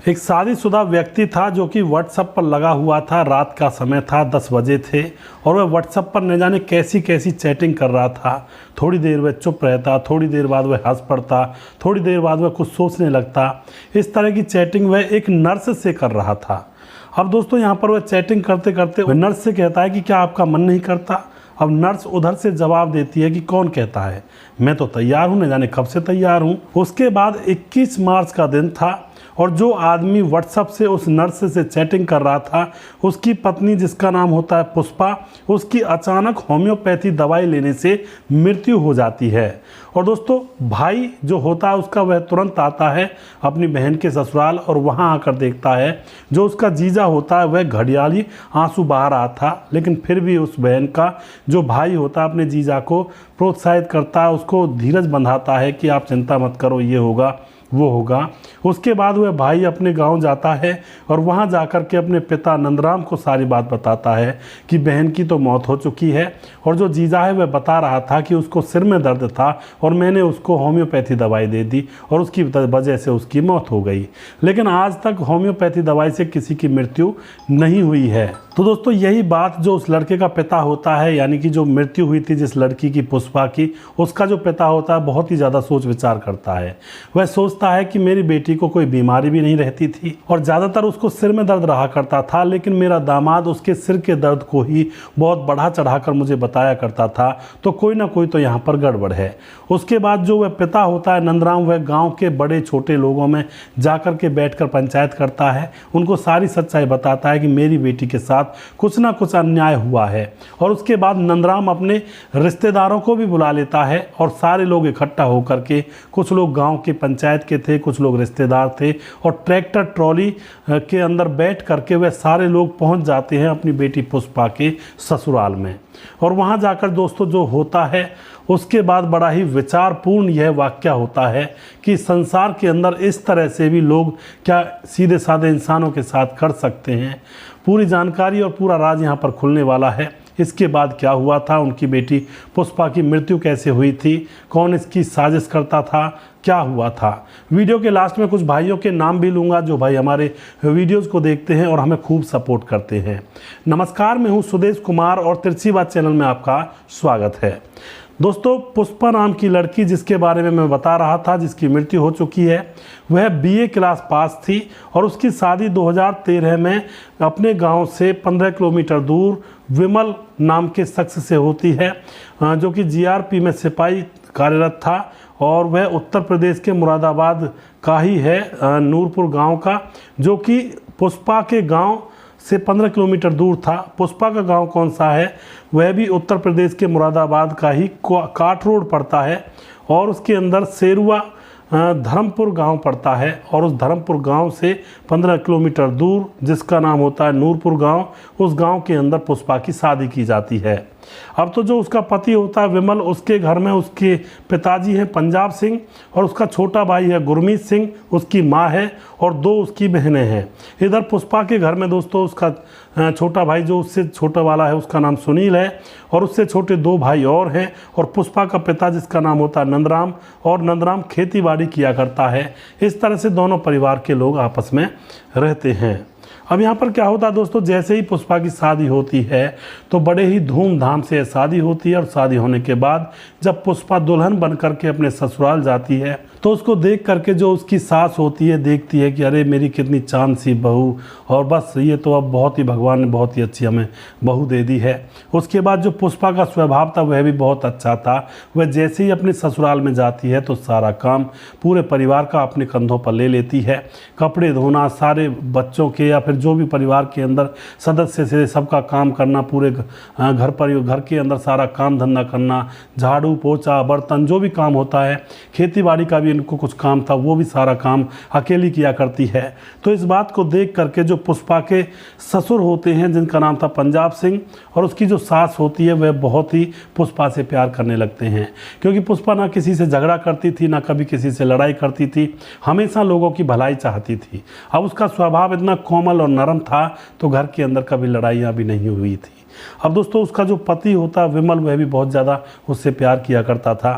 एक शादीशुदा व्यक्ति था जो कि व्हाट्सएप पर लगा हुआ था। रात का समय था, 10 बजे थे और वह व्हाट्सएप पर न जाने कैसी कैसी चैटिंग कर रहा था। थोड़ी देर वह चुप रहता, थोड़ी देर बाद वह हंस पड़ता, थोड़ी देर बाद वह कुछ सोचने लगता। इस तरह की चैटिंग वह एक नर्स से कर रहा था। अब दोस्तों यहाँ पर वह चैटिंग करते करते वह नर्स से कहता है कि क्या आपका मन नहीं करता। अब नर्स उधर से जवाब देती है कि कौन कहता है, मैं तो तैयार हूँ, न जाने कब से तैयार हूँ। उसके बाद 21 मार्च का दिन था और जो आदमी व्हाट्सएप से उस नर्स से चैटिंग कर रहा था, उसकी पत्नी जिसका नाम होता है पुष्पा, उसकी अचानक होम्योपैथी दवाई लेने से मृत्यु हो जाती है। और दोस्तों भाई जो होता है उसका वह तुरंत आता है अपनी बहन के ससुराल और वहां आकर देखता है जो उसका जीजा होता है वह घड़ियाली आंसू बहा रहा था, लेकिन फिर भी उस बहन का जो भाई होता है अपने जीजा को प्रोत्साहित करता है, उसको धीरज बंधाता है कि आप चिंता मत करो, ये होगा वो होगा। उसके बाद वह भाई अपने गांव जाता है और वहां जाकर के अपने पिता नंदराम को सारी बात बताता है कि बहन की तो मौत हो चुकी है और जो जीजा है वह बता रहा था कि उसको सिर में दर्द था और मैंने उसको होम्योपैथी दवाई दे दी और उसकी वजह से उसकी मौत हो गई। लेकिन आज तक होम्योपैथी दवाई से किसी की मृत्यु नहीं हुई है। तो दोस्तों यही बात जो उस लड़के का पिता होता है, यानी कि जो मृत्यु हुई थी जिस लड़की की पुष्पा की, उसका जो पिता होता है बहुत ही ज़्यादा सोच विचार करता है। वह सोचता है कि मेरी बेटी को कोई बीमारी भी नहीं रहती थी और ज़्यादातर उसको सिर में दर्द रहा करता था, लेकिन मेरा दामाद उसके सिर के दर्द को ही बहुत बढ़ा चढ़ाकर मुझे बताया करता था, तो कोई ना कोई तो यहाँ पर गड़बड़ है। उसके बाद जो वह पिता होता है नंदराम, वह गाँव के बड़े छोटे लोगों में जाकर के बैठकर पंचायत करता है, उनको सारी सच्चाई बताता है कि मेरी बेटी के साथ कुछ ना कुछ अन्याय हुआ है। और उसके बाद नंदराम अपने रिश्तेदारों को भी बुला लेता है और सारे लोग इकट्ठा होकर के, कुछ लोग गांव के पंचायत के थे, कुछ लोग रिश्तेदार थे, और ट्रैक्टर ट्रॉली के अंदर बैठ करके वे सारे लोग पहुंच जाते हैं अपनी बेटी पुष्पा के ससुराल में। और वहां जाकर दोस्तों जो होता है उसके बाद बड़ा ही विचारपूर्ण यह वाक्य होता है कि संसार के अंदर इस तरह से भी लोग क्या सीधे साधे इंसानों के साथ कर सकते हैं। पूरी जानकारी और पूरा राज यहाँ पर खुलने वाला है। इसके बाद क्या हुआ था, उनकी बेटी पुष्पा की मृत्यु कैसे हुई थी, कौन इसकी साजिश करता था, क्या हुआ था। वीडियो के लास्ट में कुछ भाइयों के नाम भी लूँगा जो भाई हमारे वीडियोज़ को देखते हैं और हमें खूब सपोर्ट करते हैं। नमस्कार, मैं हूँ सुदेश कुमार और तिरछी बात चैनल में आपका स्वागत है। दोस्तों पुष्पा नाम की लड़की जिसके बारे में मैं बता रहा था, जिसकी मृत्यु हो चुकी है, वह बीए क्लास पास थी और उसकी शादी 2013 में अपने गांव से 15 किलोमीटर दूर विमल नाम के शख्स से होती है, जो कि जीआरपी में सिपाही कार्यरत था और वह उत्तर प्रदेश के मुरादाबाद का ही है, नूरपुर गांव का, जो कि पुष्पा के गांव से 15 किलोमीटर दूर था। पुष्पा का गांव कौन सा है, वह भी उत्तर प्रदेश के मुरादाबाद का ही काट रोड पड़ता है और उसके अंदर सेरुआ धर्मपुर गांव पड़ता है और उस धर्मपुर गांव से 15 किलोमीटर दूर जिसका नाम होता है नूरपुर गांव, उस गांव के अंदर पुष्पा की शादी की जाती है। अब तो जो उसका पति होता है विमल, उसके घर में उसके पिताजी हैं पंजाब सिंह और उसका छोटा भाई है गुरमीत सिंह, उसकी माँ है और 2 उसकी बहनें हैं। इधर पुष्पा के घर में दोस्तों उसका छोटा भाई जो उससे छोटा वाला है उसका नाम सुनील है और उससे छोटे 2 भाई और हैं और पुष्पा का पिता जिसका नाम होता है नंदराम, और नंदराम खेती बाड़ी किया करता है। इस तरह से दोनों परिवार के लोग आपस में रहते हैं। अब यहाँ पर क्या होता है दोस्तों, जैसे ही पुष्पा की शादी होती है तो बड़े ही धूमधाम से शादी होती है और शादी होने के बाद जब पुष्पा दुल्हन बन करके अपने ससुराल जाती है तो उसको देख करके जो उसकी सास होती है देखती है कि अरे मेरी कितनी चांद सी बहू, और बस ये तो अब बहुत ही भगवान ने बहुत ही अच्छी हमें बहू दे दी है। उसके बाद जो पुष्पा का स्वभाव था वह भी बहुत अच्छा था। वह जैसे ही अपने ससुराल में जाती है तो सारा काम पूरे परिवार का अपने कंधों पर ले लेती है। कपड़े धोना, सारे बच्चों के या फिर जो भी परिवार के अंदर सदस्य से सबका काम करना, पूरे घर के अंदर सारा काम धंधा करना, झाड़ू पोछा बर्तन जो भी काम होता है, खेती बाड़ी का भी इनको कुछ काम था, वो भी सारा काम अकेली किया करती है। तो इस बात को देख करके जो पुष्पा के ससुर होते हैं जिनका नाम था पंजाब सिंह और उसकी जो सास होती है वह बहुत ही पुष्पा से प्यार करने लगते हैं, क्योंकि पुष्पा ना किसी से झगड़ा करती थी, ना कभी किसी से लड़ाई करती थी, हमेशा लोगों की भलाई चाहती थी। अब उसका स्वभाव इतना कोमल और नरम था तो घर के अंदर कभी लड़ाइयाँ भी नहीं हुई थी। अब दोस्तों उसका जो पति होता विमल, वह भी बहुत ज़्यादा उससे प्यार किया करता था।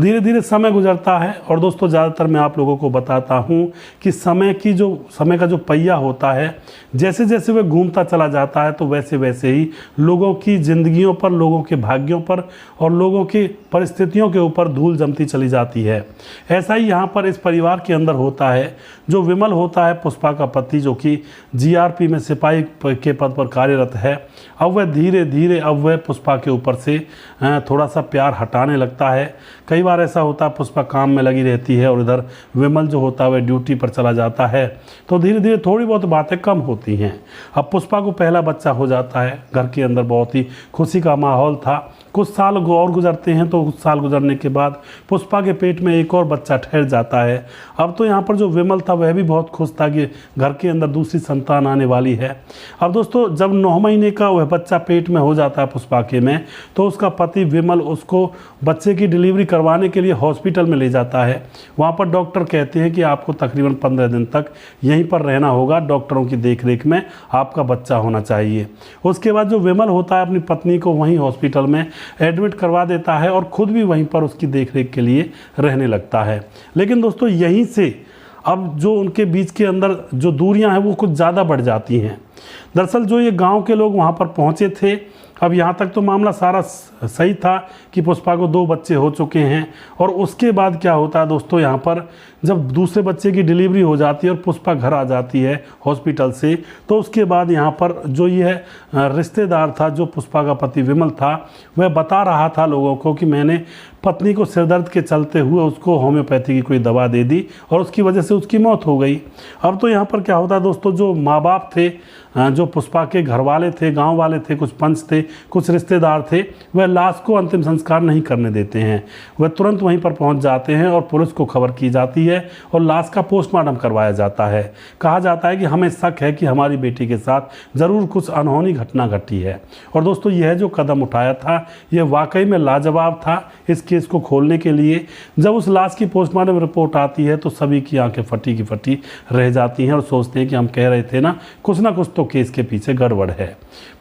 धीरे धीरे समय गुजरता है और दोस्तों ज़्यादातर मैं आप लोगों को बताता हूँ कि समय का जो पहिया होता है, जैसे जैसे वह घूमता चला जाता है तो वैसे वैसे ही लोगों की ज़िंदगियों पर, लोगों के भाग्यों पर और लोगों की परिस्थितियों के ऊपर धूल जमती चली जाती है। ऐसा ही यहाँ पर इस परिवार के अंदर होता है। जो विमल होता है पुष्पा का पति, जो कि जीआरपी में सिपाही के पद पर कार्यरत है, अब वह धीरे धीरे पुष्पा के ऊपर से थोड़ा सा प्यार हटाने लगता है। कई बार ऐसा होता है पुष्पा काम में लगी रहती है और इधर विमल जो होता है वह ड्यूटी पर चला जाता है, तो धीरे धीरे थोड़ी बहुत बातें कम होती हैं। अब पुष्पा को पहला बच्चा हो जाता है। घर के अंदर बहुत ही खुशी का माहौल था। कुछ साल और गुजरते हैं तो कुछ साल गुजरने के बाद पुष्पा के पेट में एक और बच्चा ठहर जाता है। अब तो यहाँ पर जो विमल था वह भी बहुत खुश था कि घर के अंदर दूसरी संतान आने वाली है। अब दोस्तों जब 9 महीने का वह बच्चा पेट में हो जाता है पुष्पा के में, तो उसका पति विमल उसको बच्चे की डिलीवरी करवाने के लिए हॉस्पिटल में ले जाता है। वहाँ पर डॉक्टर कहते हैं कि आपको तकरीबन 15 दिन तक यहीं पर रहना होगा, डॉक्टरों की देखरेख में आपका बच्चा होना चाहिए। उसके बाद जो विमल होता है अपनी पत्नी को वहीं हॉस्पिटल में एडमिट करवा देता है और ख़ुद भी वहीं पर उसकी देखरेख के लिए रहने लगता है। लेकिन दोस्तों यहीं से अब जो उनके बीच के अंदर जो दूरियां हैं वो कुछ ज़्यादा बढ़ जाती हैं। दरअसल जो ये गांव के लोग वहाँ पर पहुँचे थे, अब यहाँ तक तो मामला सारा सही था कि पुष्पा को 2 बच्चे हो चुके हैं। और उसके बाद क्या होता है दोस्तों, यहाँ पर जब दूसरे बच्चे की डिलीवरी हो जाती है और पुष्पा घर आ जाती है हॉस्पिटल से, तो उसके बाद यहाँ पर जो ये रिश्तेदार था, जो पुष्पा का पति विमल था, वह बता रहा था लोगों को कि मैंने पत्नी को सिरदर्द के चलते हुए उसको होम्योपैथी की कोई दवा दे दी और उसकी वजह से उसकी मौत हो गई। अब तो यहाँ पर क्या होता है दोस्तों, जो माँ बाप थे, जो पुष्पा के घर वाले थे, गांव वाले थे, कुछ पंच थे, कुछ रिश्तेदार थे, वह लाश को अंतिम संस्कार नहीं करने देते हैं। वह तुरंत वहीं पर पहुंच जाते हैं और पुलिस को खबर की जाती है और लाश का पोस्टमार्टम करवाया जाता है। कहा जाता है कि हमें शक है कि हमारी बेटी के साथ ज़रूर कुछ अनहोनी घटना घटी है। और दोस्तों यह जो कदम उठाया था यह वाकई में लाजवाब था इस केस को खोलने के लिए। जब उस लाश की पोस्टमार्टम रिपोर्ट आती है तो सभी की आंखें फटी की फटी रह जाती हैं और सोचते हैं कि हम कह रहे थे ना कुछ तो केस के पीछे गड़बड़ है।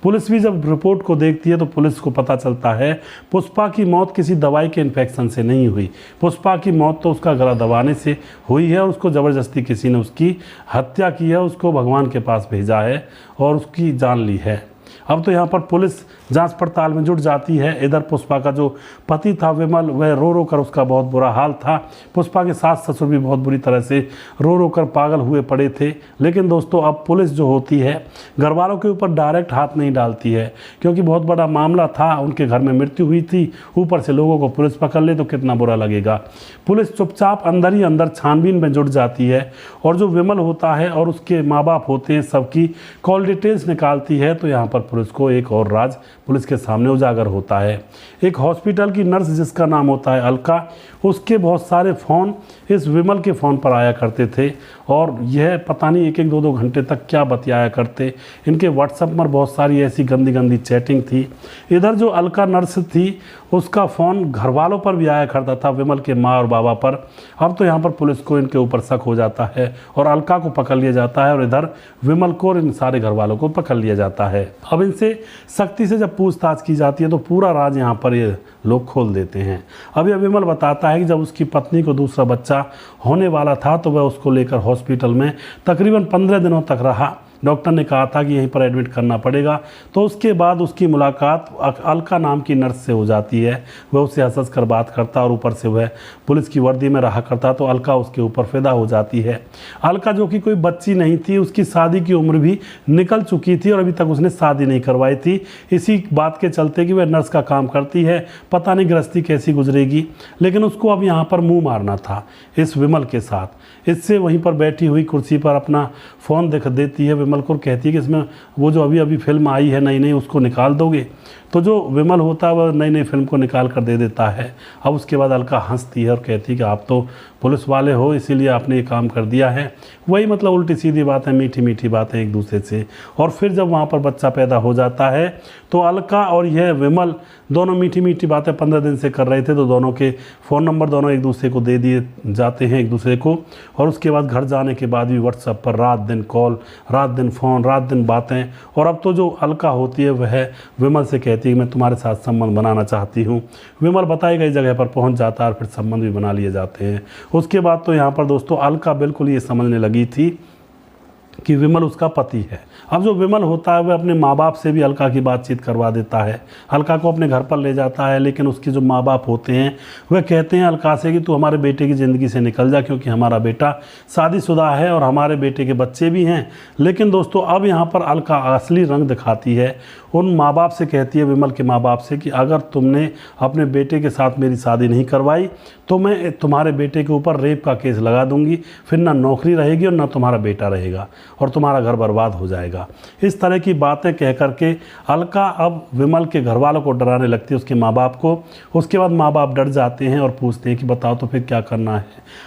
पुलिस भी जब रिपोर्ट को देखती है तो पुलिस को पता चलता है पुष्पा की मौत किसी दवाई के इन्फेक्शन से नहीं हुई। पुष्पा की मौत तो उसका गला दबाने से हुई है और उसको ज़बरदस्ती किसी ने उसकी हत्या की है, उसको भगवान के पास भेजा है और उसकी जान ली है। अब तो यहाँ पर पुलिस जांच पड़ताल में जुट जाती है। इधर पुष्पा का जो पति था विमल, वह रो रो कर उसका बहुत बुरा हाल था। पुष्पा के सास ससुर भी बहुत बुरी तरह से रो रो कर पागल हुए पड़े थे। लेकिन दोस्तों अब पुलिस जो होती है घर वालों के ऊपर डायरेक्ट हाथ नहीं डालती है, क्योंकि बहुत बड़ा मामला था, उनके घर में मृत्यु हुई थी, ऊपर से लोगों को पुलिस पकड़ ले तो कितना बुरा लगेगा। पुलिस चुपचाप अंदर ही अंदर छानबीन में जुट जाती है और जो विमल होता है और उसके माँ बाप होते हैं सबकी कॉल डिटेल्स निकालती है। तो यहाँ पर पुलिस को एक और राज पुलिस के सामने उजागर होता है। एक हॉस्पिटल की नर्स जिसका नाम होता है अलका, उसके बहुत सारे फ़ोन इस विमल के फ़ोन पर आया करते थे और यह पता नहीं 1-1, 2-2 घंटे तक क्या बतियाया करते। इनके व्हाट्सएप पर बहुत सारी ऐसी गंदी गंदी चैटिंग थी। इधर जो अलका नर्स थी उसका फ़ोन घर वालों पर भी आया करता था, विमल के माँ और बाबा पर। अब तो यहाँ पर पुलिस को इनके ऊपर शक हो जाता है और अलका को पकड़ लिया जाता है और इधर विमल को और इन सारे घर वालों को पकड़ लिया जाता है। अब इनसे सख्ती से जब पूछताछ की जाती है तो पूरा राज यहाँ पर ये लोग खोल देते हैं। अब यह विमल बताता है कि जब उसकी पत्नी को दूसरा बच्चा होने वाला था तो वह उसको लेकर हॉस्पिटल में तकरीबन 15 दिनों तक रहा। डॉक्टर ने कहा था कि यहीं पर एडमिट करना पड़ेगा। तो उसके बाद उसकी मुलाकात अलका नाम की नर्स से हो जाती है। वह उससे हंस कर बात करता और ऊपर से वह पुलिस की वर्दी में रहा करता, तो अलका उसके ऊपर फिदा हो जाती है। अलका जो कि कोई बच्ची नहीं थी, उसकी शादी की उम्र भी निकल चुकी थी और अभी तक उसने शादी नहीं करवाई थी। इसी बात के चलते कि वह नर्स का काम करती है, पता नहीं गृहस्थी कैसी गुजरेगी। लेकिन उसको अब यहाँ पर मुँह मारना था इस विमल के साथ। इससे वहीं पर बैठी हुई कुर्सी पर अपना फ़ोन दिख देती है विमल को, कहती है कि इसमें वो जो अभी अभी फिल्म आई है नई नई उसको निकाल दोगे। तो जो विमल होता है वह नई नई फिल्म को निकाल कर दे देता है। अब उसके बाद अलका हंसती है और कहती है कि आप तो पुलिस वाले हो इसीलिए आपने ये काम कर दिया है। वही मतलब उल्टी सीधी बातें, मीठी मीठी बातें एक दूसरे से। और फिर जब वहाँ पर बच्चा पैदा हो जाता है तो अलका और यह विमल दोनों मीठी मीठी बातें 15 दिन से कर रहे थे, तो दोनों के फ़ोन नंबर दोनों एक दूसरे को दे दिए जाते हैं एक दूसरे को। और उसके बाद घर जाने के बाद भी व्हाट्सएप पर रात दिन दिन फ़ोन, रात दिन बातें। और अब तो जो अलका होती है वह विमल से कहती है मैं तुम्हारे साथ संबंध बनाना चाहती हूँ। विमल बताई गई जगह पर पहुँच जाता है और फिर संबंध भी बना लिए जाते हैं। उसके बाद तो यहाँ पर दोस्तों अलका बिल्कुल ये समझने लगी थी कि विमल उसका पति है। अब जो विमल होता है वह अपने माँ बाप से भी अलका की बातचीत करवा देता है, अलका को अपने घर पर ले जाता है। लेकिन उसके जो माँ बाप होते हैं वह कहते हैं अलका से कि तू हमारे बेटे की ज़िंदगी से निकल जा, क्योंकि हमारा बेटा शादीशुदा है और हमारे बेटे के बच्चे भी हैं। लेकिन दोस्तों अब यहाँ पर अलका असली रंग दिखाती है। उन माँ बाप से कहती है, विमल के माँ बाप से, कि अगर तुमने अपने बेटे के साथ मेरी शादी नहीं करवाई तो मैं तुम्हारे बेटे के ऊपर रेप का केस लगा दूंगी, फिर ना नौकरी रहेगी और ना तुम्हारा बेटा रहेगा और तुम्हारा घर बर्बाद हो जाएगा। इस तरह की बातें कह करके अलका अब विमल के घर वालों को डराने लगती है, उसके माँ बाप को। उसके बाद माँ बाप डर जाते हैं और पूछते हैं कि बताओ तो फिर क्या करना है।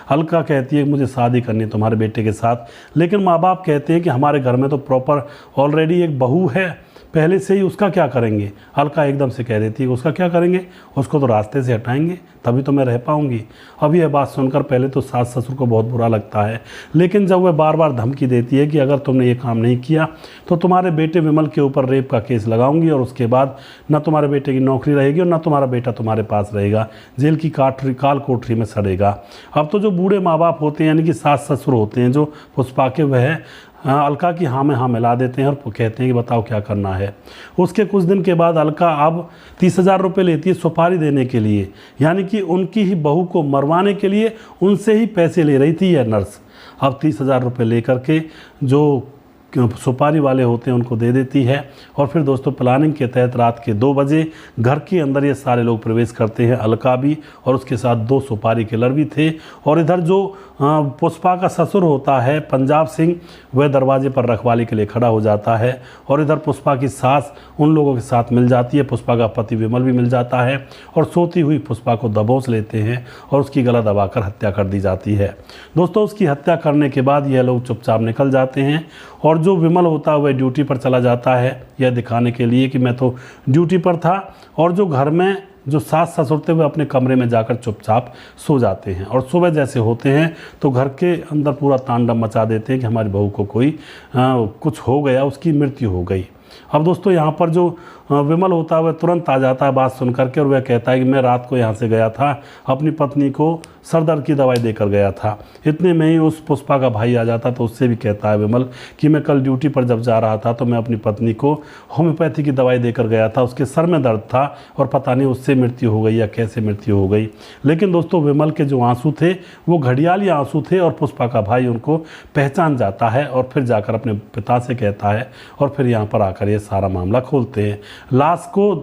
अलका कहती है मुझे शादी करनी है तुम्हारे बेटे के साथ। लेकिन माँ बाप कहते हैं कि हमारे घर में तो प्रॉपर ऑलरेडी एक बहू है पहले से ही, उसका क्या करेंगे। अलका एकदम से कह देती है उसका क्या करेंगे, उसको तो रास्ते से हटाएंगे तभी तो मैं रह पाऊंगी। अब यह बात सुनकर पहले तो सास ससुर को बहुत बुरा लगता है, लेकिन जब वह बार बार धमकी देती है कि अगर तुमने ये काम नहीं किया तो तुम्हारे बेटे विमल के ऊपर रेप का केस लगाऊंगी और उसके बाद ना तुम्हारे बेटे की नौकरी रहेगी और ना तुम्हारा बेटा तुम्हारे पास रहेगा, जेल की काल कोठरी में सड़ेगा। अब तो जो बूढ़े माँ बाप होते हैं यानी कि सास ससुर होते हैं जो पुष्पा के, वह अलका की हाँ में हाँ मिला देते हैं और कहते हैं कि बताओ क्या करना है। उसके कुछ दिन के बाद अलका अब 30,000 रुपये लेती है सुपारी देने के लिए, यानी कि उनकी ही बहू को मरवाने के लिए उनसे ही पैसे ले रही थी यह नर्स। अब 30,000 रुपये लेकर के जो सुपारी वाले होते हैं उनको दे देती है। और फिर दोस्तों प्लानिंग के तहत रात के 2 बजे घर के अंदर ये सारे लोग प्रवेश करते हैं, अलका भी और उसके साथ 2 सुपारी किलर भी थे। और इधर जो पुष्पा का ससुर होता है पंजाब सिंह, वह दरवाजे पर रखवाली के लिए खड़ा हो जाता है। और इधर पुष्पा की सास उन लोगों के साथ मिल जाती है, पुष्पा का पति विमल भी मिल जाता है और सोती हुई पुष्पा को दबोच लेते हैं और उसकी गला दबाकर हत्या कर दी जाती है। दोस्तों उसकी हत्या करने के बाद यह लोग चुपचाप निकल जाते हैं और जो विमल होता है वह ड्यूटी पर चला जाता है, यह दिखाने के लिए कि मैं तो ड्यूटी पर था। और जो घर में जो सास ससुर थे वह अपने कमरे में जाकर चुपचाप सो जाते हैं। और सुबह जैसे होते हैं तो घर के अंदर पूरा तांडव मचा देते हैं कि हमारी बहू को कोई कुछ हो गया, उसकी मृत्यु हो गई। अब दोस्तों यहाँ पर जो विमल होता है वह तुरंत आ जाता है बात सुन करके और वह कहता है कि मैं रात को यहाँ से गया था, अपनी पत्नी को सर दर्द की दवाई देकर गया था। इतने में ही उस पुष्पा का भाई आ जाता तो उससे भी कहता है विमल कि मैं कल ड्यूटी पर जब जा रहा था तो मैं अपनी पत्नी को होम्योपैथी की दवाई देकर गया था, उसके सर में दर्द था और पता नहीं उससे मृत्यु हो गई या कैसे मृत्यु हो गई। लेकिन दोस्तों विमल के जो आंसू थे वो घड़ियाली आंसू थे और पुष्पा का भाई उनको पहचान जाता है और फिर जाकर अपने पिता से कहता है और फिर यहाँ पर आकर ये सारा मामला खोलते हैं। लाश को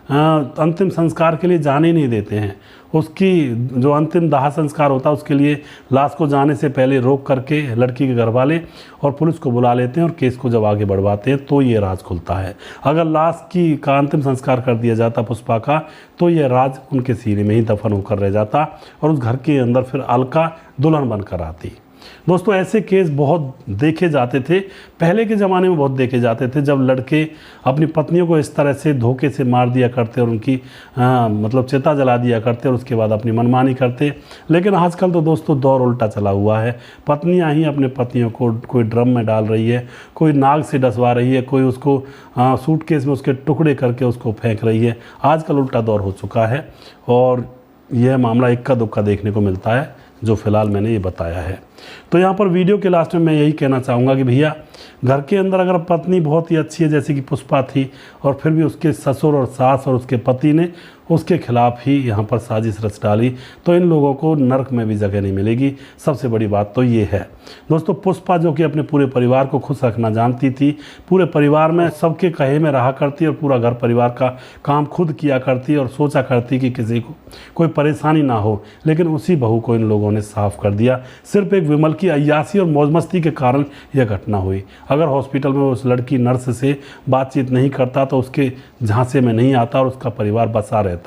अंतिम संस्कार के लिए जाने ही नहीं देते हैं। उसकी जो अंतिम दाह संस्कार होता है उसके लिए लाश को जाने से पहले रोक करके लड़की के घर वाले और पुलिस को बुला लेते हैं और केस को जब आगे बढ़वाते हैं तो ये राज खुलता है। अगर लाश का अंतिम संस्कार कर दिया जाता पुष्पा का तो ये राज उनके सीने में ही दफन होकर रह जाता और उस घर के अंदर फिर अलका दुल्हन बनकर आती। दोस्तों ऐसे केस बहुत देखे जाते थे, पहले के ज़माने में बहुत देखे जाते थे, जब लड़के अपनी पत्नियों को इस तरह से धोखे से मार दिया करते और उनकी मतलब चिता जला दिया करते और उसके बाद अपनी मनमानी करते। लेकिन आजकल तो दोस्तों दौर उल्टा चला हुआ है, पत्नियां ही अपने पतियों को कोई ड्रम में डाल रही है, कोई नाग से डसवा रही है, कोई उसको सूटकेस में उसके टुकड़े करके उसको फेंक रही है। आजकल उल्टा दौर हो चुका है और यह मामला इक्का दुक्का देखने को मिलता है जो फ़िलहाल मैंने ये बताया है। तो यहाँ पर वीडियो के लास्ट में मैं यही कहना चाहूँगा कि भैया घर के अंदर अगर पत्नी बहुत ही अच्छी है जैसे कि पुष्पा थी और फिर भी उसके ससुर और सास और उसके पति ने उसके खिलाफ ही यहाँ पर साजिश रच डाली तो इन लोगों को नर्क में भी जगह नहीं मिलेगी। सबसे बड़ी बात तो ये है दोस्तों, पुष्पा जो कि अपने पूरे परिवार को खुश रखना जानती थी, पूरे परिवार में सबके कहे में रहा करती और पूरा घर परिवार का काम खुद किया करती और सोचा करती कि किसी को कोई परेशानी ना हो, लेकिन उसी बहू को इन लोगों ने साफ कर दिया। सिर्फ एक विमल की अय्यासी और मौजमस्ती के कारण यह घटना हुई। अगर हॉस्पिटल में उस लड़की नर्स से बातचीत नहीं करता तो उसके झांसे में नहीं आता और उसका परिवार बसा रहता।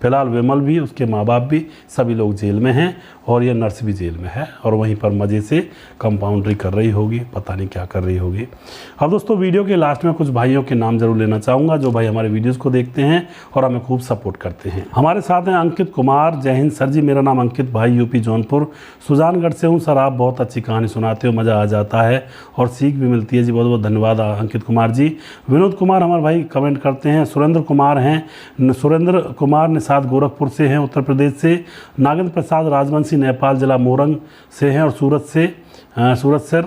फिलहाल विमल भी, उसके माँ बाप भी, सभी लोग जेल में हैं और ये नर्स भी जेल में है और वहीं पर मज़े से कंपाउंड्री कर रही होगी, पता नहीं क्या कर रही होगी। अब दोस्तों वीडियो के लास्ट में कुछ भाइयों के नाम जरूर लेना चाहूँगा जो भाई हमारे वीडियोस को देखते हैं और हमें खूब सपोर्ट करते हैं। हमारे साथ हैं अंकित कुमार। जय हिंद सर जी, मेरा नाम अंकित भाई, यूपी जौनपुर सुजानगढ़ से हूँ। सर आप बहुत बहुत अच्छी कहानी सुनाते हो, मज़ा आ जाता है और सीख भी मिलती है जी। बहुत बहुत धन्यवाद अंकित कुमार जी। विनोद कुमार हमारे भाई कमेंट करते हैं। सुरेंद्र कुमार हैं, सुरेंद्र कुमार निषाद गोरखपुर से हैं, उत्तर प्रदेश से। नागेंद्र प्रसाद राजवंशी नेपाल जिला मोरंग से हैं और सूरत से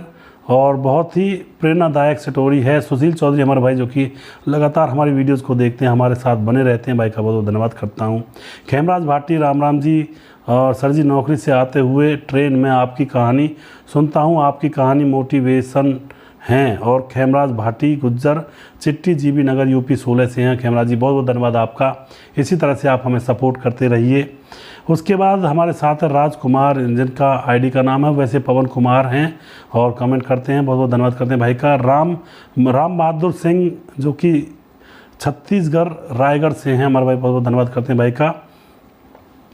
और बहुत ही प्रेरणादायक स्टोरी है। सुशील चौधरी हमारे भाई जो कि लगातार हमारी वीडियोस को देखते हैं, हमारे साथ बने रहते हैं, भाई का बहुत बहुत धन्यवाद करता हूं। खेमराज भाटी राम जी और सर जी, नौकरी से आते हुए ट्रेन में आपकी कहानी सुनता हूं, आपकी कहानी मोटिवेशन हैं। और खेमराज भाटी गुज्जर चिट्टी जीबी नगर यूपी 16 से हैं। खेमराज जी बहुत बहुत धन्यवाद आपका, इसी तरह से आप हमें सपोर्ट करते रहिए। उसके बाद हमारे साथ है राजकुमार, जिनका आईडी का नाम है वैसे पवन कुमार हैं और कमेंट करते हैं, बहुत बहुत धन्यवाद करते हैं भाई का। राम बहादुर सिंह जो कि छत्तीसगढ़ रायगढ़ से हैं, हमारे भाई बहुत बहुत धन्यवाद करते हैं भाई का।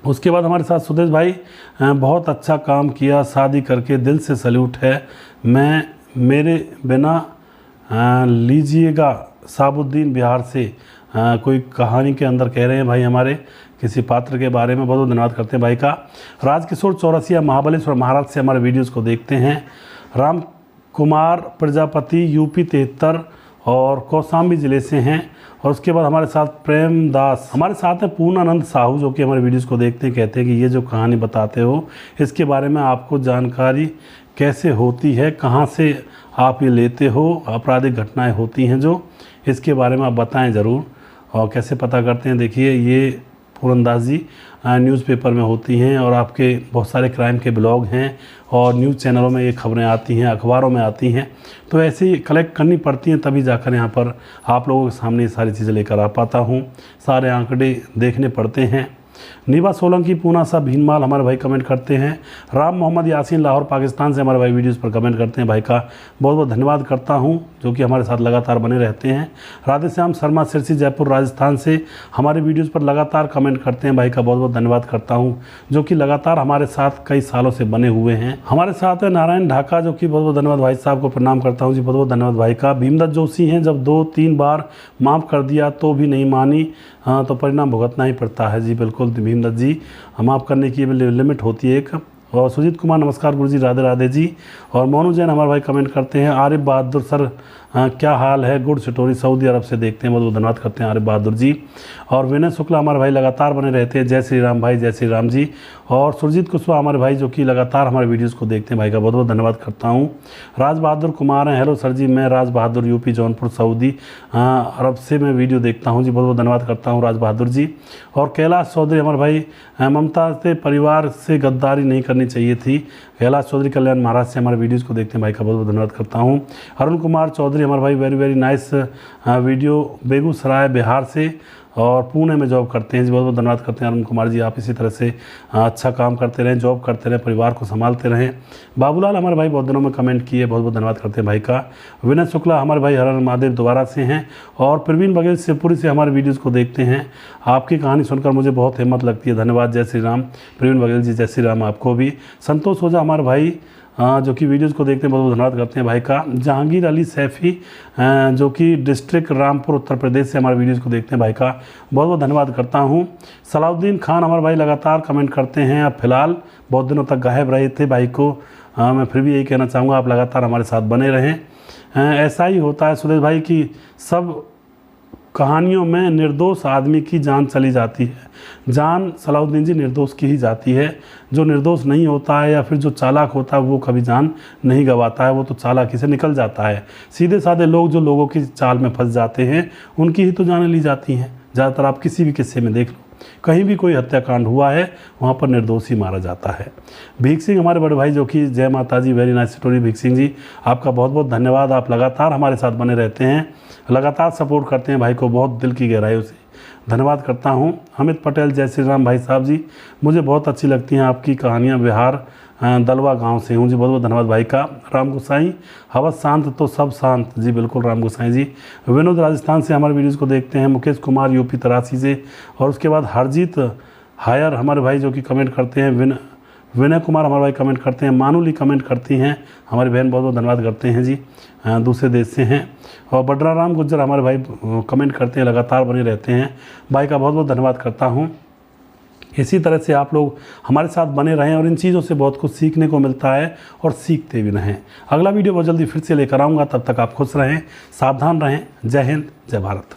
उसके बाद हमारे साथ सुदेश भाई, बहुत अच्छा काम किया, शादी करके दिल से सैल्यूट है। मैं मेरे बिना लीजिएगा साबुद्दीन बिहार से कोई कहानी के अंदर कह रहे हैं भाई हमारे किसी पात्र के बारे में, बहुत बहुत धन्यवाद करते हैं भाई का। राजकिशोर चौरसिया महाबलेश्वर महाराष्ट्र से हमारे वीडियोस को देखते हैं। राम कुमार प्रजापति यूपी 73 और कौशाम्बी ज़िले से हैं। और उसके बाद हमारे साथ प्रेम दास हमारे साथ हैं। पूर्णानंद साहू जो कि हमारे वीडियोस को देखते हैं, कहते हैं कि ये जो कहानी बताते हो इसके बारे में आपको जानकारी कैसे होती है, कहाँ से आप ये लेते हो, आपराधिक घटनाएं होती हैं जो, इसके बारे में आप बताएं ज़रूर और कैसे पता करते हैं। देखिए ये पूरनदास जी न्यूज़पेपर में होती हैं और आपके बहुत सारे क्राइम के ब्लॉग हैं और न्यूज़ चैनलों में ये खबरें आती हैं, अखबारों में आती हैं, तो ऐसे ही कलेक्ट करनी पड़ती हैं, तभी जाकर यहाँ पर आप लोगों के सामने ये सारी चीज़ें लेकर आ पाता हूँ। सारे आंकड़े देखने पड़ते हैं। नीबा सोलंकी पूना सा भीनमाल हमारे भाई कमेंट करते हैं। राम मोहम्मद यासीन लाहौर पाकिस्तान से हमारे भाई वीडियोस पर कमेंट करते हैं, भाई का बहुत बहुत धन्यवाद करता हूं जो कि हमारे साथ लगातार बने रहते हैं। राधेश्याम शर्मा सिरसी जयपुर राजस्थान से हमारे वीडियोस पर लगातार कमेंट करते हैं, भाई का बहुत बहुत धन्यवाद करता हूँ जो कि लगातार हमारे साथ कई सालों से बने हुए हैं। हमारे साथ है नारायण ढाका जो कि बहुत बहुत धन्यवाद भाई साहब को प्रणाम करता हूँ जी, बहुत बहुत धन्यवाद भाई का। भीमदत्त जोशी हैं, जब 2-3 बार माफ़ कर दिया तो भी नहीं मानी, हाँ तो परिणाम भुगतना ही पड़ता है जी। बिल्कुल दत्त जी, माफ़ करने की लिमिट होती है एक। और सुजीत कुमार नमस्कार गुरु जी, राधे राधे जी। और मोनू जैन हमारे भाई कमेंट करते हैं। आरिफ बहादुर सर क्या हाल है, गुड स्टोरी, सऊदी अरब से देखते हैं, बहुत बहुत धन्यवाद करते हैं आरिफ बहादुर जी। और विनय शुक्ला हमारे भाई लगातार बने रहते हैं, जय श्री राम भाई, जय श्री राम जी। और सुरजीत कुशवाहा हमारे भाई जो कि लगातार हमारे वीडियोस को देखते हैं, भाई का बहुत बहुत धन्यवाद करता हूँ। राज बहादुर कुमार हैं, हेलो सर जी, मैं राज बहादुर यूपी जौनपुर सऊदी अरब से मैं वीडियो देखता हूँ जी, बहुत बहुत धन्यवाद करता हूँ राज बहादुर जी। और कैलाश चौधरी हमारे भाई, ममता से परिवार से गद्दारी नहीं करनी चाहिए थी। कैलाश चौधरी कल्याण महाराष्ट्र से हमारे वीडियोस को देखते हैं, भाई का बहुत बहुत धन्यवाद करता हूँ। अरुण कुमार चौधरी हमारे भाई, very very nice video, Begusarai Bihar से और पुणे में जॉब करते हैं जी, बहुत बहुत धन्यवाद करते हैं अरुण कुमार जी। आप इसी तरह से अच्छा काम करते रहें, जॉब करते रहें, परिवार को संभालते रहें। बाबूलाल हमारे भाई बहुत दिनों में कमेंट किए, बहुत बहुत धन्यवाद करते हैं भाई का। विनय शुक्ला हमारे भाई हर हर महादेव दोबारा से हैं। और प्रवीण बघेल शिवपुरी से हमारे वीडियोज़ को देखते हैं। आपकी कहानी सुनकर मुझे बहुत हिम्मत लगती है, धन्यवाद, जय श्री राम। प्रवीण बघेल जी, जय श्री राम आपको भी। संतोष ओझा हमारे भाई जो कि वीडियोज़ को देखते हैं, बहुत बहुत धन्यवाद करते हैं भाई का। जहांगीर अली सैफ़ी जो कि डिस्ट्रिक्ट रामपुर उत्तर प्रदेश से हमारे वीडियोज़ को देखते हैं, भाई का बहुत बहुत धन्यवाद करता हूं। सलाउद्दीन खान हमारे भाई लगातार कमेंट करते हैं। आप फिलहाल बहुत दिनों तक गायब रहे थे, भाई को मैं फिर भी यही कहना चाहूँगा आप लगातार हमारे साथ बने रहें। ऐसा ही होता है सुरेश भाई की सब कहानियों में निर्दोष आदमी की जान चली जाती है। जान सलाउद्दीन जी निर्दोष की ही जाती है। जो निर्दोष नहीं होता है या फिर जो चालाक होता है वो कभी जान नहीं गंवाता है, वो तो चालाकी से निकल जाता है। सीधे साधे लोग जो लोगों की चाल में फंस जाते हैं उनकी ही तो जानें ली जाती हैं। ज़्यादातर आप किसी भी किस्से में देख लो, कहीं भी कोई हत्याकांड हुआ है वहाँ पर निर्दोष ही मारा जाता है। भीख सिंह हमारे बड़े भाई जो कि जय माता जी, वेरी नाइस स्टोरी भीख सिंह जी, आपका बहुत बहुत धन्यवाद। आप लगातार हमारे साथ बने रहते हैं, लगातार सपोर्ट करते हैं, भाई को बहुत दिल की गहराइयों से धन्यवाद करता हूँ। अमित पटेल, जय श्री राम भाई साहब जी, मुझे बहुत अच्छी लगती हैं आपकी कहानियाँ। बिहार दलवा गांव से हूँ जी, बहुत बहुत धन्यवाद भाई का। राम गोसाई, हवस शांत तो सब शांत जी, बिल्कुल राम गोसाई जी। विनोद राजस्थान से हमारे वीडियोज़ को देखते हैं। मुकेश कुमार यूपी 83 से। और उसके बाद हरजीत हायर हमारे भाई जो कि कमेंट करते हैं। विनय कुमार हमारे भाई कमेंट करते हैं। मानुली कमेंट करती हैं, हमारी बहन बहुत बहुत धन्यवाद करते हैं जी, दूसरे देश से हैं। और बड्रा राम गुज्जर हमारे भाई कमेंट करते हैं, लगातार बने रहते हैं, भाई का बहुत बहुत धन्यवाद करता हूँ। इसी तरह से आप लोग हमारे साथ बने रहें और इन चीज़ों से बहुत कुछ सीखने को मिलता है और सीखते भी रहें। अगला वीडियो बहुत जल्दी फिर से लेकर आऊँगा, तब तक आप खुश रहें, सावधान रहें। जय हिंद, जय भारत।